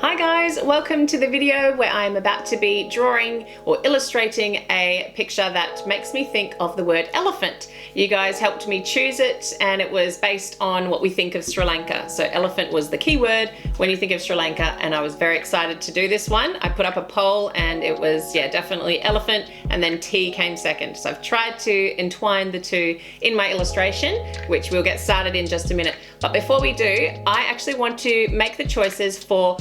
Hi guys, welcome to the video where I'm about to be drawing or illustrating a picture that makes me think of the word elephant. You guys helped me choose it and it was based on what we think of Sri Lanka. So elephant was the key word when you think of Sri Lanka, and I was very excited to do this one. I put up a poll and it was, definitely elephant, and then tea came second. So I've tried to entwine the two in my illustration, which we'll get started in just a minute. But before we do, I actually want to make the choices for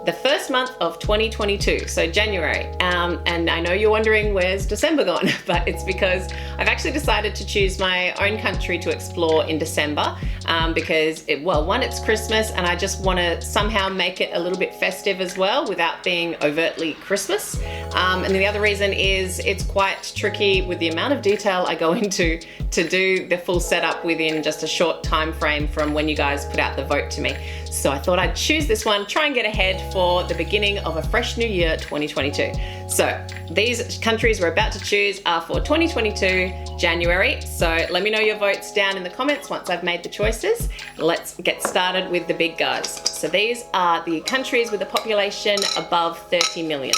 the first month of 2022, so January. And I know you're wondering where's December gone, but it's because I've actually decided to choose my own country to explore in December because one, it's Christmas and I just want to somehow make it a little bit festive as well without being overtly Christmas. And the other reason is it's quite tricky with the amount of detail I go into to do the full setup within just a short time frame from when you guys put out the vote to me. So I thought I'd choose this one, try and get ahead for the beginning of a fresh new year, 2022. So these countries we're about to choose are for 2022 January. So let me know your votes down in the comments once I've made the choices. Let's get started with the big guys. So these are the countries with a population above 30 million.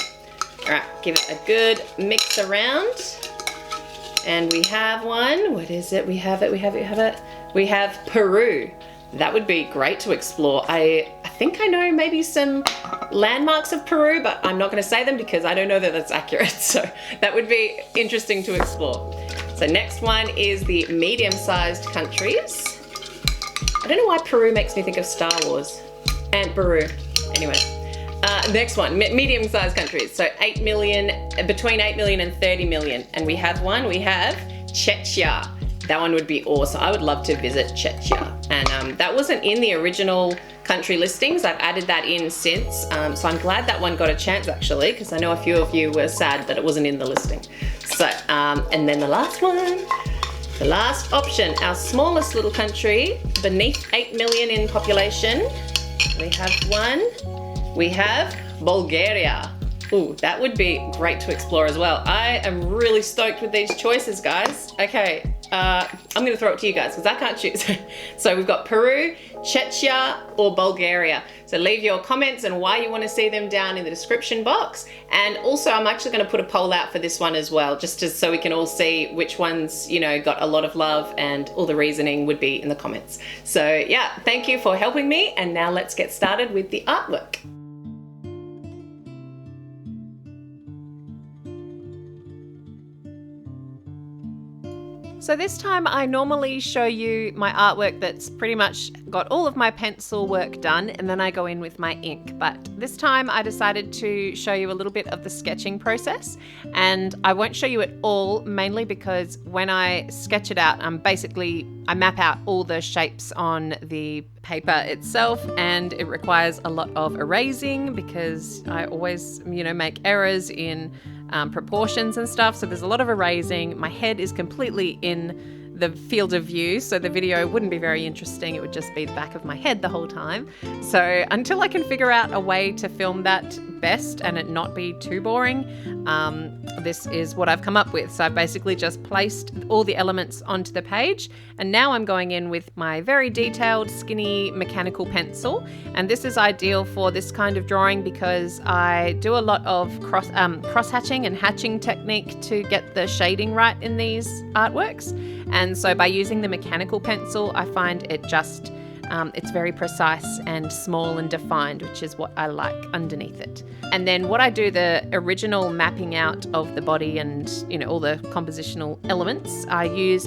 All right, give it a good mix around. And we have one. What is it? We have it. We have Peru. That would be great to explore. I think I know maybe some landmarks of Peru, but I'm not going to say them because I don't know that that's accurate. So that would be interesting to explore. So next one is the medium-sized countries. I don't know why Peru makes me think of Star Wars and Peru. Anyway, next one, medium-sized countries. So 8 million, between 8 million and 30 million. And we have Czechia. That one would be awesome. I would love to visit Czechia. And that wasn't in the original country listings. I've added that in since. So I'm glad that one got a chance actually, because I know a few of you were sad that it wasn't in the listing. So, and then the last one, the last option, our smallest little country, beneath 8 million in population. We have Bulgaria. Ooh, that would be great to explore as well. I am really stoked with these choices, guys. Okay. I'm going to throw it to you guys because I can't choose. So we've got Peru, Czechia, or Bulgaria. So leave your comments and why you want to see them down in the description box. And also I'm actually going to put a poll out for this one as well, so we can all see which ones, got a lot of love, and all the reasoning would be in the comments. So yeah, thank you for helping me. And now let's get started with the artwork. So this time I normally show you my artwork that's pretty much got all of my pencil work done, and then I go in with my ink. But this time I decided to show you a little bit of the sketching process, and I won't show you it all, mainly because when I sketch it out, I map out all the shapes on the paper itself, and it requires a lot of erasing because I always, make errors in proportions and stuff. So there's a lot of erasing. My head is completely in the field of view, so the video wouldn't be very interesting. It would just be the back of my head the whole time. So until I can figure out a way to film that best and it not be too boring, this is what I've come up with. So I've basically just placed all the elements onto the page, and now I'm going in with my very detailed skinny mechanical pencil. And this is ideal for this kind of drawing because I do a lot of cross-hatching and hatching technique to get the shading right in these artworks. And so by using the mechanical pencil, I find it just, it's very precise and small and defined, which is what I like underneath it. And then what I do, the original mapping out of the body and, all the compositional elements, I use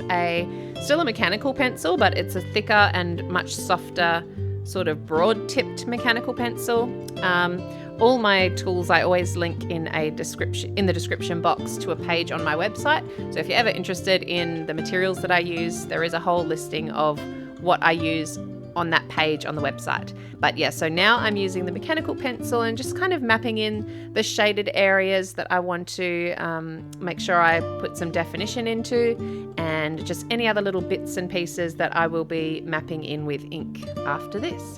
still a mechanical pencil, but it's a thicker and much softer sort of broad tipped mechanical pencil. All my tools I always link in the description box to a page on my website. So if you're ever interested in the materials that I use, there is a whole listing of what I use on that page on the website. But yeah, so now I'm using the mechanical pencil and just kind of mapping in the shaded areas that I want to make sure I put some definition into, and just any other little bits and pieces that I will be mapping in with ink after this.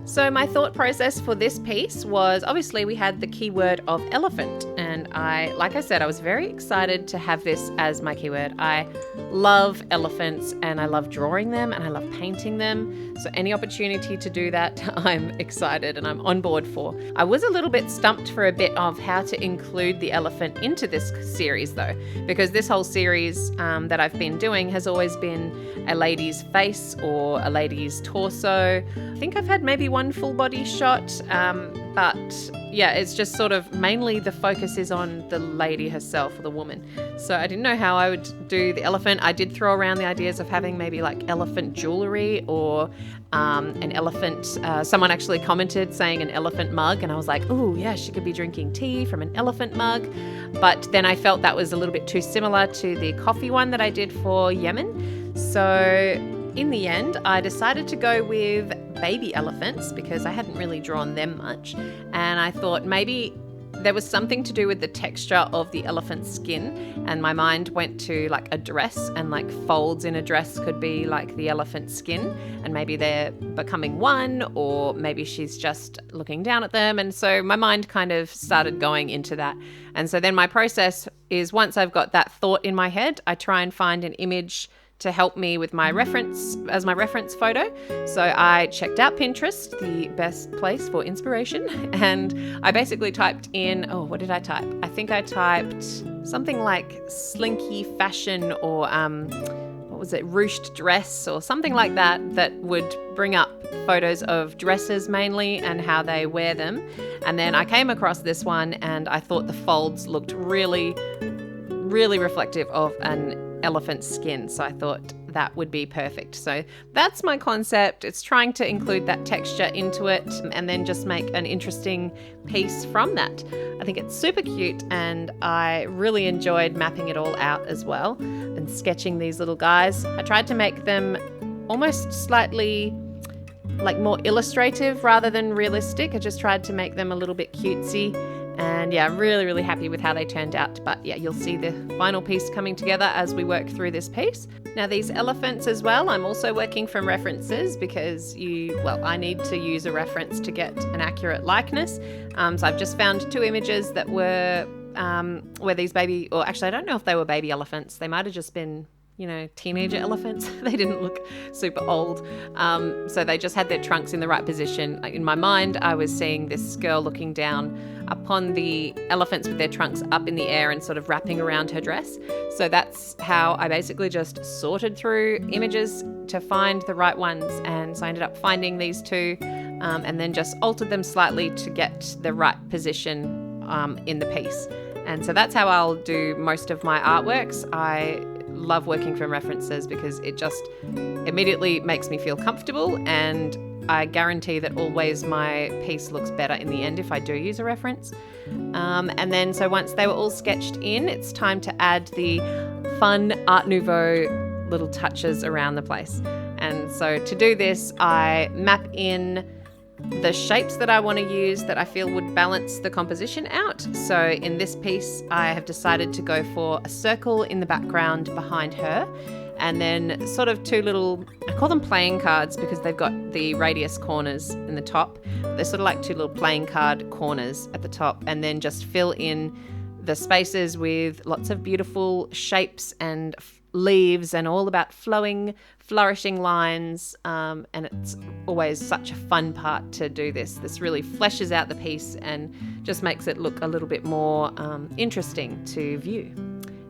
So my thought process for this piece was, obviously we had the keyword of elephant, and and like I said, I was very excited to have this as my keyword. I love elephants and I love drawing them and I love painting them. So any opportunity to do that, I'm excited and I'm on board for. I was a little bit stumped for a bit of how to include the elephant into this series though, because this whole series that I've been doing has always been a lady's face or a lady's torso. I think I've had maybe one full body shot, but yeah, it's just sort of mainly the focus is on the lady herself or the woman. So I didn't know how I would do the elephant. I did throw around the ideas of having maybe like elephant jewelry or an elephant. Someone actually commented saying an elephant mug, and I was like, oh yeah, she could be drinking tea from an elephant mug. But then I felt that was a little bit too similar to the coffee one that I did for Yemen. So in the end, I decided to go with baby elephants because I hadn't really drawn them much. And I thought maybe there was something to do with the texture of the elephant skin. And my mind went to like a dress, and like folds in a dress could be like the elephant skin. And maybe they're becoming one, or maybe she's just looking down at them. And so my mind kind of started going into that. And so then my process is, once I've got that thought in my head, I try and find an image to help me with my reference as my reference photo. So I checked out Pinterest, the best place for inspiration, and I basically typed in, what did I type? I think I typed something like slinky fashion or ruched dress or something like that, that would bring up photos of dresses mainly and how they wear them. And then I came across this one and I thought the folds looked really, really reflective of an elephant skin, so I thought that would be perfect. So that's my concept. It's trying to include that texture into it and then just make an interesting piece from that. I think it's super cute, and I really enjoyed mapping it all out as well and sketching these little guys. I tried to make them almost slightly like more illustrative rather than realistic. I just tried to make them a little bit cutesy. And yeah, I'm really, really happy with how they turned out. But yeah, you'll see the final piece coming together as we work through this piece. Now these elephants as well, I'm also working from references because I need to use a reference to get an accurate likeness. So I've just found two images that were where these baby, or actually I don't know if they were baby elephants. They might have just been, teenager elephants. They didn't look super old. So they just had their trunks in the right position. In my mind, I was seeing this girl looking down upon the elephants with their trunks up in the air and sort of wrapping around her dress. So that's how I basically just sorted through images to find the right ones. And so I ended up finding these two and then just altered them slightly to get the right position in the piece. And so that's how I'll do most of my artworks. I love working from references because it just immediately makes me feel comfortable, and I guarantee that always my piece looks better in the end if I do use a reference. And then so once they were all sketched in, it's time to add the fun Art Nouveau little touches around the place. And so to do this, I map in the shapes that I want to use that I feel would balance the composition out. So in this piece, I have decided to go for a circle in the background behind her, and then sort of two little, I call them playing cards because they've got the radius corners in the top. They're sort of like two little playing card corners at the top, and then just fill in the spaces with lots of beautiful shapes and leaves and all about flowing, flourishing lines. And it's always such a fun part to do this. This really fleshes out the piece and just makes it look a little bit more interesting to view.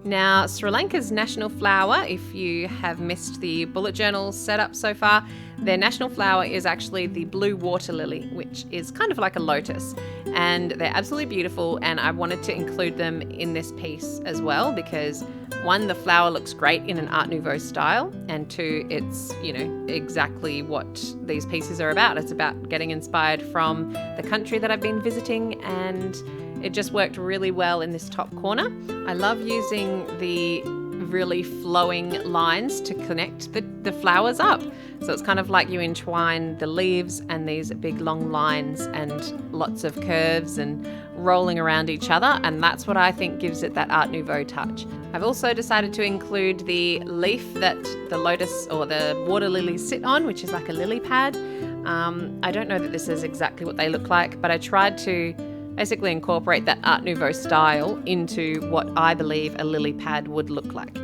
Now, Sri Lanka's national flower, if you have missed the bullet journal setup so far, their national flower is actually the blue water lily, which is kind of like a lotus. And they're absolutely beautiful, and I wanted to include them in this piece as well because, one, the flower looks great in an Art Nouveau style, and two, it's, exactly what these pieces are about. It's about getting inspired from the country that I've been visiting, and it just worked really well in this top corner. I love using the really flowing lines to connect the flowers up. So it's kind of like you entwine the leaves and these big long lines and lots of curves and rolling around each other, and that's what I think gives it that Art Nouveau touch. I've also decided to include the leaf that the lotus or the water lilies sit on, which is like a lily pad. I don't know that this is exactly what they look like, but I tried to basically incorporate that Art Nouveau style into what I believe a lily pad would look like.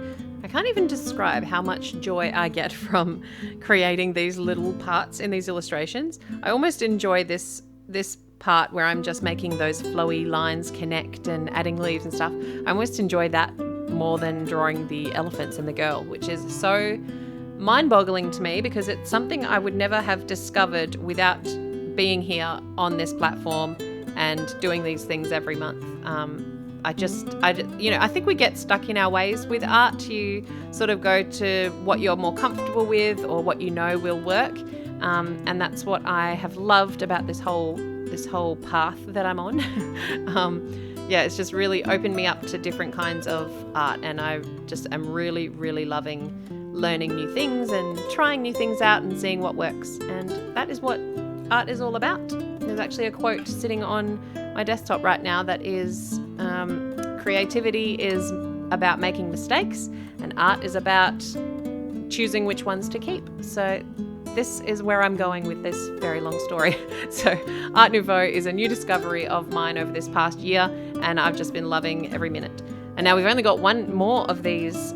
I can't even describe how much joy I get from creating these little parts in these illustrations. I almost enjoy this part where I'm just making those flowy lines connect and adding leaves and stuff. I almost enjoy that more than drawing the elephants and the girl, which is so mind-boggling to me because it's something I would never have discovered without being here on this platform and doing these things every month. I think we get stuck in our ways with art. You sort of go to what you're more comfortable with or what you know will work. And that's what I have loved about this whole path that I'm on. It's just really opened me up to different kinds of art, and I just am really, really loving learning new things and trying new things out and seeing what works. And that is what art is all about. There's actually a quote sitting on my desktop right now that is, creativity is about making mistakes and art is about choosing which ones to keep. So this is where I'm going with this very long story. So Art Nouveau is a new discovery of mine over this past year, and I've just been loving every minute. And now we've only got one more of these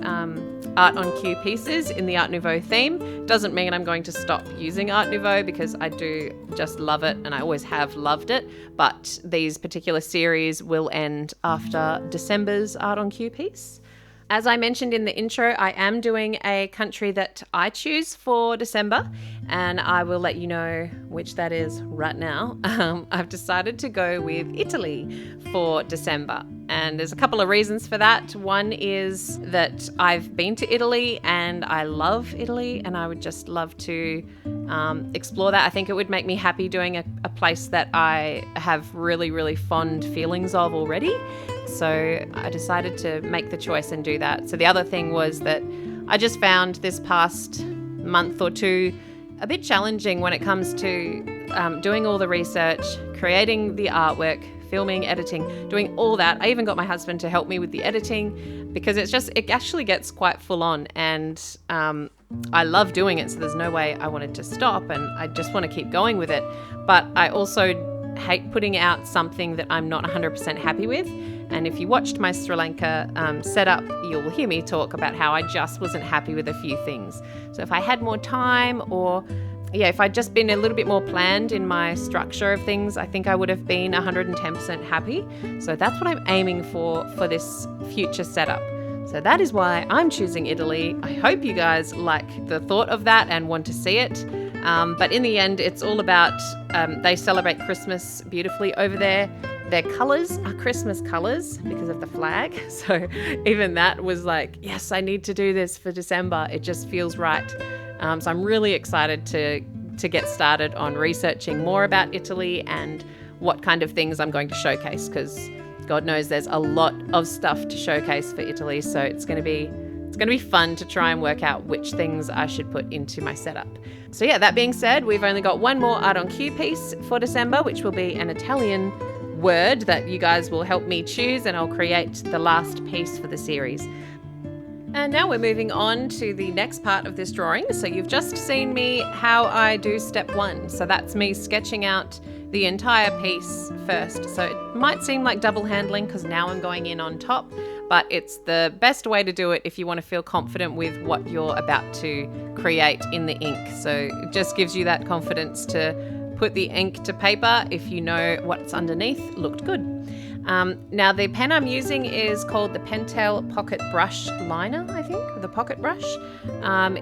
Art on Cue pieces in the Art Nouveau theme. Doesn't mean I'm going to stop using Art Nouveau because I do just love it and I always have loved it. But these particular series will end after December's Art on Cue piece. As I mentioned in the intro, I am doing a country that I choose for December, and I will let you know which that is right now. I've decided to go with Italy for December, and there's a couple of reasons for that. One is that I've been to Italy and I love Italy, and I would just love to explore that. I think it would make me happy doing a place that I have really, really fond feelings of already. So I decided to make the choice and do that. So the other thing was that I just found this past month or two a bit challenging when it comes to doing all the research, creating the artwork, filming, editing, doing all that. I even got my husband to help me with the editing because it actually gets quite full on, and I love doing it. So there's no way I wanted to stop, and I just want to keep going with it. But I also hate putting out something that I'm not 100% happy with. And if you watched my Sri Lanka setup, you'll hear me talk about how I just wasn't happy with a few things. So if I had more time, or if I'd just been a little bit more planned in my structure of things, I think I would have been 110% happy. So that's what I'm aiming for this future setup. So that is why I'm choosing Italy. I hope you guys like the thought of that and want to see it. But in the end, it's all about, they celebrate Christmas beautifully over there. Their colours are Christmas colours because of the flag. So even that was like, yes, I need to do this for December. It just feels right. So I'm really excited to get started on researching more about Italy and what kind of things I'm going to showcase, because God knows there's a lot of stuff to showcase for Italy. So it's going to be fun to try and work out which things I should put into my setup. So that being said, we've only got one more Art on Cue piece for December, which will be an Italian word that you guys will help me choose, and I'll create the last piece for the series. And now we're moving on to the next part of this drawing. So you've just seen me how I do step one. So that's me sketching out the entire piece first. So it might seem like double handling because now I'm going in on top, but it's the best way to do it if you want to feel confident with what you're about to create in the ink. So it just gives you that confidence to put the ink to paper if you know what's underneath looked good. Now the pen I'm using is called the Pentel Pocket Brush Liner, I think, the pocket brush.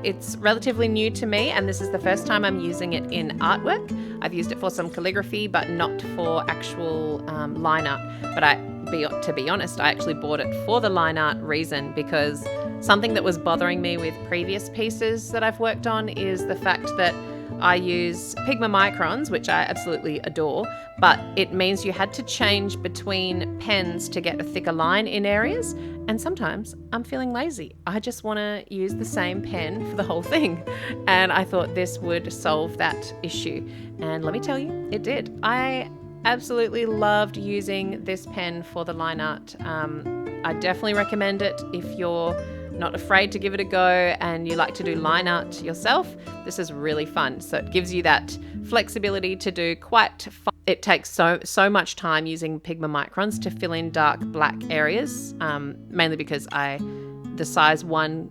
It's relatively new to me, and this is the first time I'm using it in artwork. I've used it for some calligraphy, but not for actual line art. But to be honest, I actually bought it for the line art reason, because something that was bothering me with previous pieces that I've worked on is the fact that I use Pigma Microns, which I absolutely adore, but it means you had to change between pens to get a thicker line in areas, and sometimes I'm feeling lazy. I just want to use the same pen for the whole thing, and I thought this would solve that issue, and let me tell you, it did. I absolutely loved using this pen for the line art. I definitely recommend it if you're not afraid to give it a go and you like to do line art yourself. This is really fun. So it gives you that flexibility to do it takes so much time using Pigma microns to fill in dark black areas, mainly because the size 1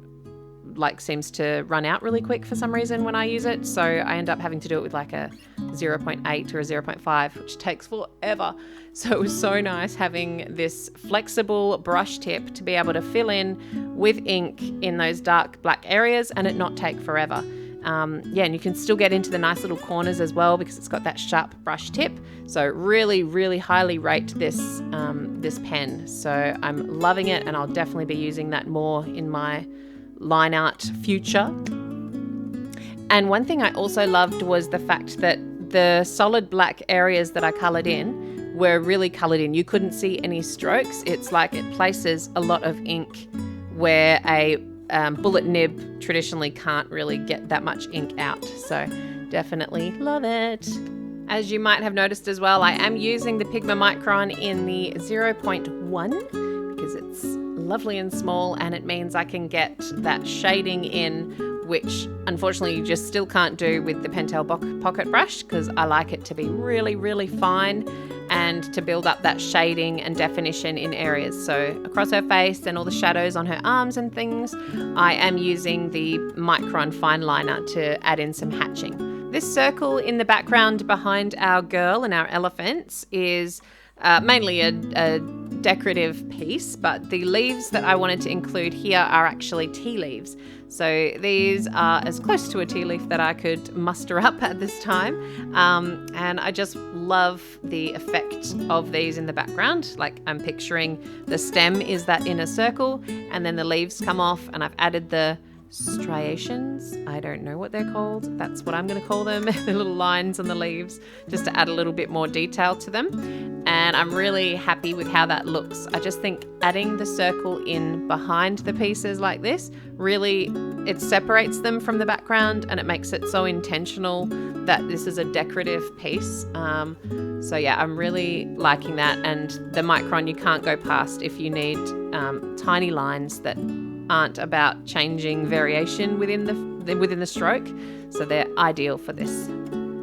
seems to run out really quick for some reason when I use it. So I end up having to do it with like a 0.8 or a 0.5, which takes forever. So it was so nice having this flexible brush tip to be able to fill in with ink in those dark black areas and it not take forever. And you can still get into the nice little corners as well because it's got that sharp brush tip. So really, really highly rate this pen. So I'm loving it, and I'll definitely be using that more in my line art future. And one thing I also loved was the fact that the solid black areas that I coloured in were really coloured in. You couldn't see any strokes. It's like it places a lot of ink where a bullet nib traditionally can't really get that much ink out. So definitely love it. As you might have noticed as well, I am using the Pigma Micron in the 0.1 because it's lovely and small, and it means I can get that shading in, which unfortunately you just still can't do with the Pentel pocket brush, because I like it to be really, really fine and to build up that shading and definition in areas. So across her face and all the shadows on her arms and things, I am using the Micron fine liner to add in some hatching. This circle in the background behind our girl and our elephants is mainly a decorative piece, but the leaves that I wanted to include here are actually tea leaves. So these are as close to a tea leaf that I could muster up at this time. And I just love the effect of these in the background. Like, I'm picturing the stem is that inner circle, and then the leaves come off, and I've added the striations. I don't know what they're called. That's what I'm going to call them. The little lines on the leaves, just to add a little bit more detail to them. And I'm really happy with how that looks. I just think adding the circle in behind the pieces like this, really, it separates them from the background, and it makes it so intentional that this is a decorative piece. So yeah, I'm really liking that. And the Micron you can't go past if you need tiny lines that aren't about changing variation within the stroke. So they're ideal for this.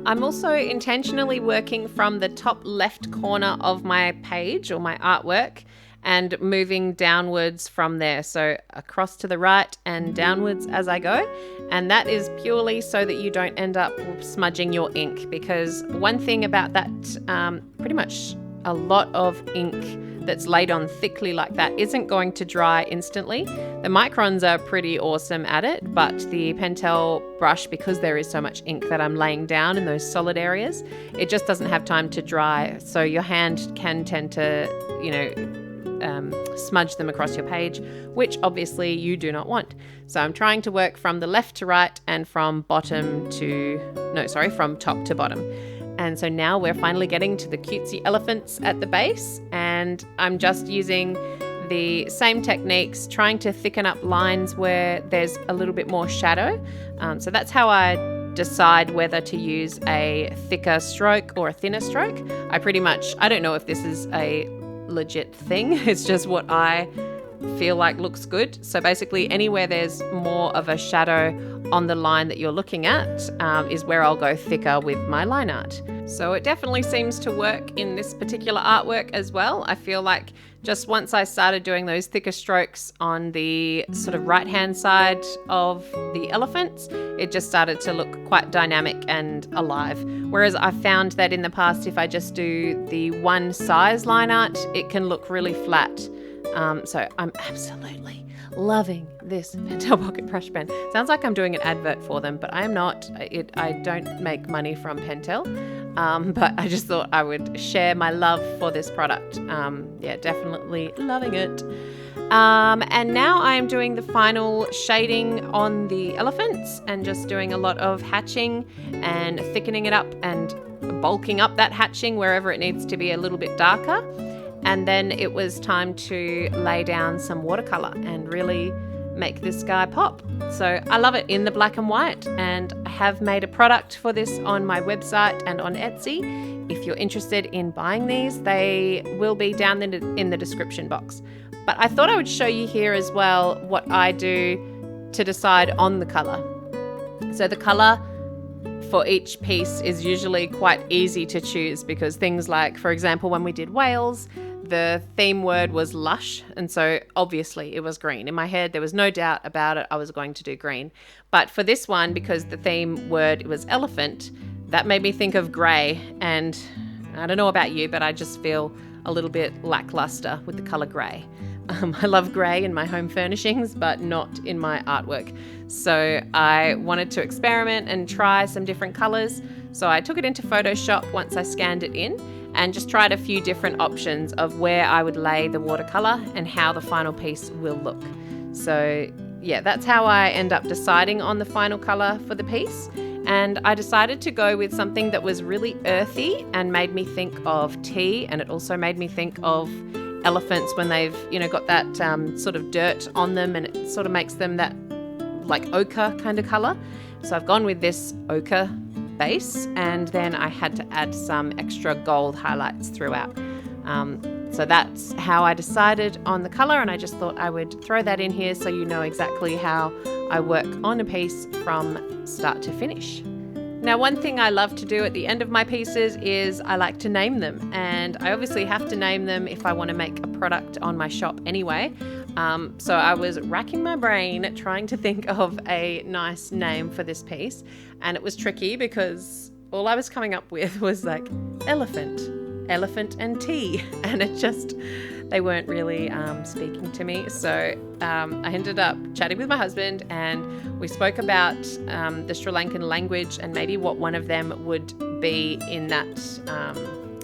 I'm also intentionally working from the top left corner of my page or my artwork and moving downwards from there. So across to the right and downwards as I go. And that is purely so that you don't end up smudging your ink, because one thing about that, pretty much a lot of ink that's laid on thickly like that isn't going to dry instantly. The Microns are pretty awesome at it, but the Pentel brush, because there is so much ink that I'm laying down in those solid areas, it just doesn't have time to dry. So your hand can tend to, smudge them across your page, which obviously you do not want. So I'm trying to work from the left to right and from top to bottom. And so now we're finally getting to the cutesy elephants at the base, and I'm just using the same techniques, trying to thicken up lines where there's a little bit more shadow. So that's how I decide whether to use a thicker stroke or a thinner stroke. I don't know if this is a legit thing. It's just what I feel like looks good. So basically anywhere there's more of a shadow on the line that you're looking at is where I'll go thicker with my line art. So it definitely seems to work in this particular artwork as well. I feel like just once I started doing those thicker strokes on the sort of right hand side of the elephants, it just started to look quite dynamic and alive. Whereas I found that in the past, if I just do the one size line art, it can look really flat. So I'm absolutely loving this Pentel Pocket Brush Pen. Sounds like I'm doing an advert for them, but I am not. I don't make money from Pentel, but I just thought I would share my love for this product. Definitely loving it. And now I am doing the final shading on the elephants and just doing a lot of hatching and thickening it up and bulking up that hatching wherever it needs to be a little bit darker. And then it was time to lay down some watercolor and really make this guy pop. So I love it in the black and white, and I have made a product for this on my website and on Etsy. If you're interested in buying these, they will be down in the description box. But I thought I would show you here as well what I do to decide on the color. So the color for each piece is usually quite easy to choose, because things like, for example, when we did whales, the theme word was lush, and so obviously it was green. In my head, there was no doubt about it, I was going to do green. But for this one, because the theme word was elephant, that made me think of grey, and I don't know about you, but I just feel a little bit lackluster with the colour grey. I love grey in my home furnishings, but not in my artwork. So I wanted to experiment and try some different colours. So I took it into Photoshop once I scanned it in, and just tried a few different options of where I would lay the watercolour and how the final piece will look. So yeah, that's how I end up deciding on the final colour for the piece. And I decided to go with something that was really earthy and made me think of tea, and it also made me think of elephants when they've, got that sort of dirt on them, and it sort of makes them that like ochre kind of colour. So I've gone with this ochre base, and then I had to add some extra gold highlights throughout. So that's how I decided on the colour, and I just thought I would throw that in here so you know exactly how I work on a piece from start to finish. Now, one thing I love to do at the end of my pieces is I like to name them, and I obviously have to name them if I want to make a product on my shop anyway. So I was racking my brain trying to think of a nice name for this piece, and it was tricky because all I was coming up with was like elephant and tea, and they weren't really speaking to me. So I ended up chatting with my husband, and we spoke about the Sri Lankan language and maybe what one of them would be in that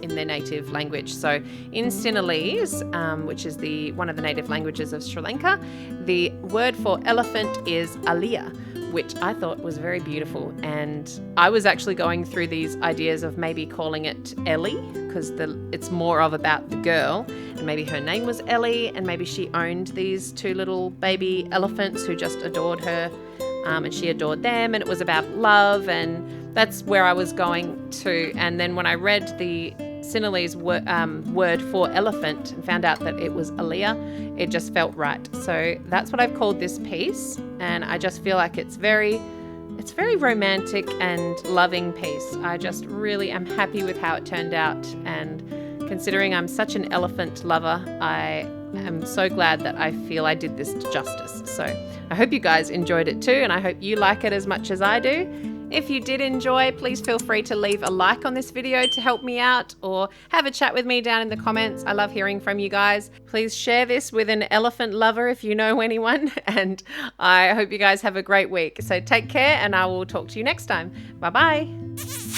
in their native language. So in Sinhalese, which is one of the native languages of Sri Lanka, the word for elephant is aliyā, which I thought was very beautiful. And I was actually going through these ideas of maybe calling it Ellie, because it's more of about the girl, and maybe her name was Ellie, and maybe she owned these two little baby elephants who just adored her, and she adored them, and it was about love, and that's where I was going to. And then when I read the Sinhalese word for elephant and found out that it was aliyā, it just felt right. So that's what I've called this piece, and I just feel like it's very romantic and loving piece. I just really am happy with how it turned out, and considering I'm such an elephant lover, I am so glad that I feel I did this justice. So I hope you guys enjoyed it too, and I hope you like it as much as I do. If you did enjoy, please feel free to leave a like on this video to help me out, or have a chat with me down in the comments. I love hearing from you guys. Please share this with an elephant lover if you know anyone, and I hope you guys have a great week. So take care, and I will talk to you next time. Bye bye.